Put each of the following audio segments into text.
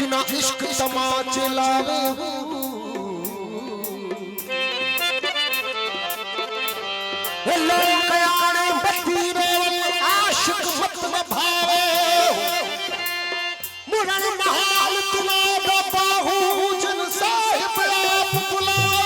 जिना इश्क तमाचे लावे लोग कयाने बत्ती रे आशिक मत में भावे मुरन महाल तुला बाहू जन साहिब आप बुलाओ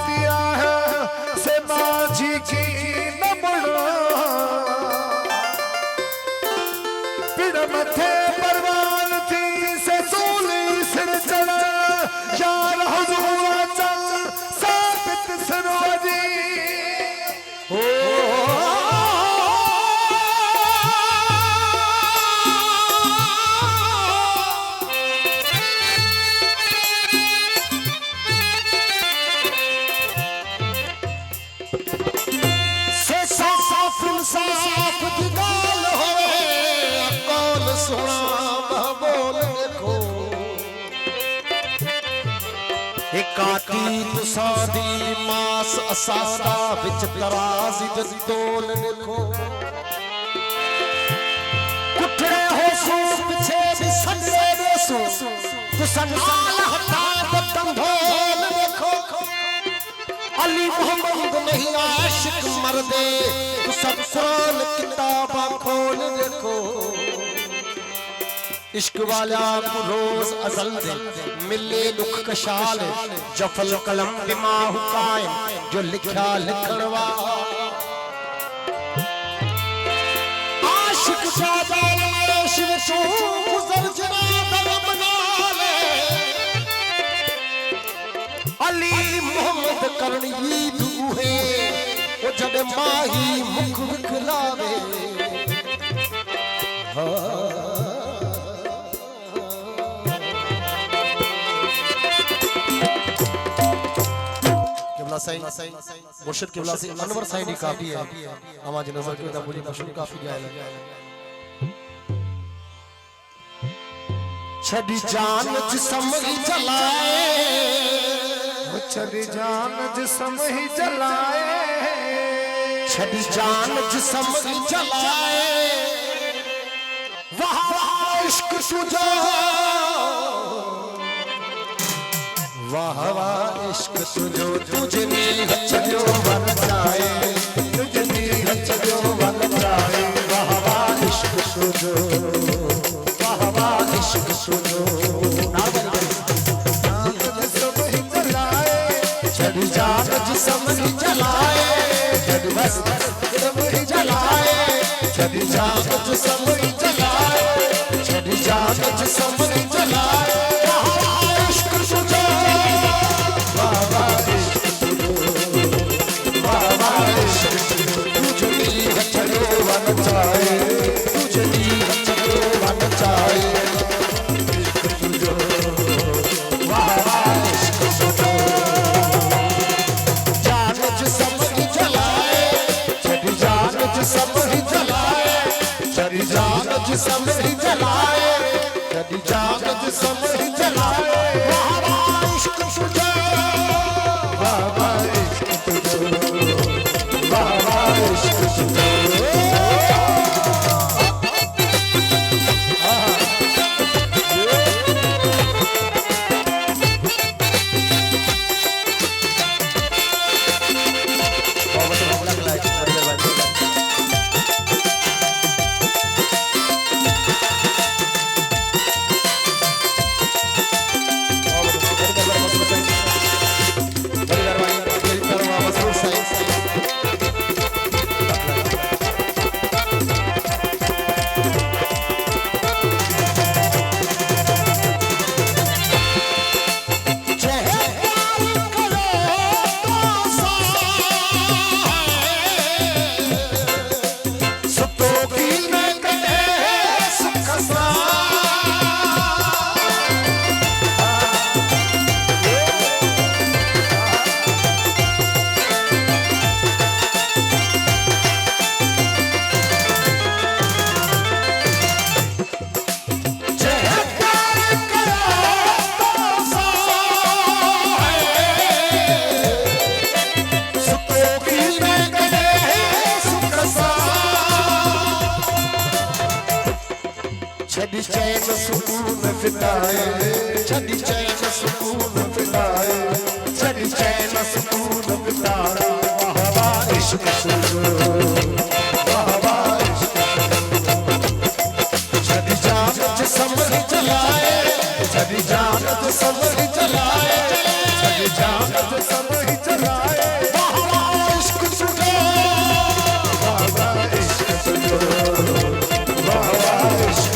दिया है से माझी की न मुड़ो पिड़ मथे परवान थी से सोली सिर चढ़ा यार हुजूर चल साबित सरवरी साफ की गाल होवे कौन सुना बोल देखो काटी तुसादी मास असादा विच तराजी जदी तोल देखो कुठड़े हो सो पीछे भी संडे देसो तुसा नाल हटा दम ढोल देखो अली मोहम्मद नहीं आशिक मर्दे तो सब कुरान किताबा खोल देखो इश्क वाला को रोज अज़ल दे मिले दुख कशाल जफल कलम दिमाग कायम जो लिखा लिखणवा आशिक सादा शिव सो गुजर जना दम नाले अली मोहम्मद करनी दूहे वो जब माही मुख विखलावे किबला साईं मुर्शिद किबला से अनवर साईं दी काफी है आवाज नजर के मुझे मशहूर काफी आया छड़ी जान जिस्म ही जलाए छड़ी जान जिस्म ही जलाए छड़ी जान जिस्म ही जलाए वाह इश्क सुझो वाह वाह इश्क सुझो तुझे नील चलो वन जाए तुझे नील चलो वन जाए वाह वाह इश्क सुझो वाह वाह इश्क सुझो छड़ी जान जिस्म ही जलाए छड़ी बस जिस्म ही जलाए छड़ी जान जिस्म ही जलाए छड़ी जान जिस्म ही जलाए वाह इश्क सुझो वाह वाह इश्क सुझो वाह वाह इश्क सुझो तुझे नील चलो वन जाए तुझे नील चलो वन जाए इश्क सुझो वाह वाह इश्क सुझो सब ही जलाए छड़ी जान जिस्म ही जलाए छड़ी जान जिस्म फिटाए छड़ी चैन सुकून फिटाए छड़ी चैन सुकून फिटाए वाह वाह इश्क वाह वाह इश्क छड़ी जान जिस्म ही जलाए छड़ी जान जिस्म ही जलाए छड़ी जान जिस्म ही जलाए वाह वाह इश्क सुनो वाह वाह इश्क वाह वाह इश्क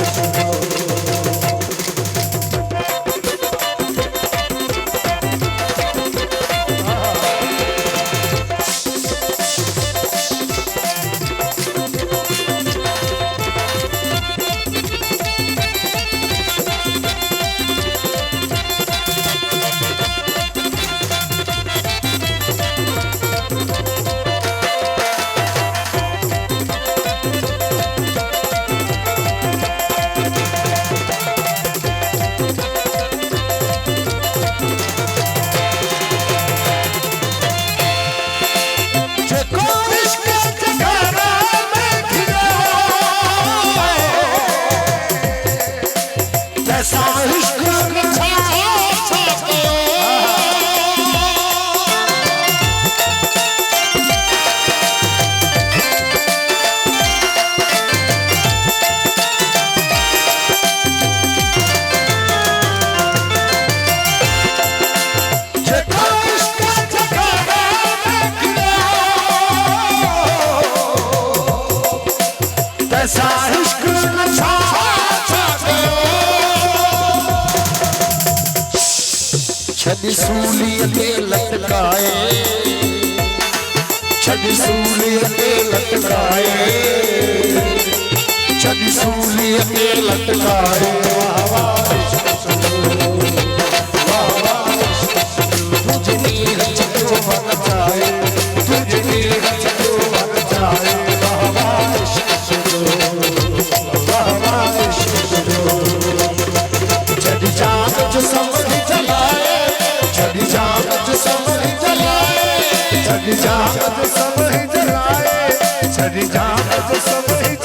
छड़ी सूली के लटकाए छड़ी सूली के लटकाए छड़ी सूली के लटकाए वाह वाह वाह वाह तुझे नीर जो बन जाए तुझे नीर जो बन जाए वाह वाह वाह वाह छड़ी जान जो समझ जलाए छड़ी जान जो समझ जलाए छड़ी जान जो सब ही जलाए छड़ी जान जो सब ही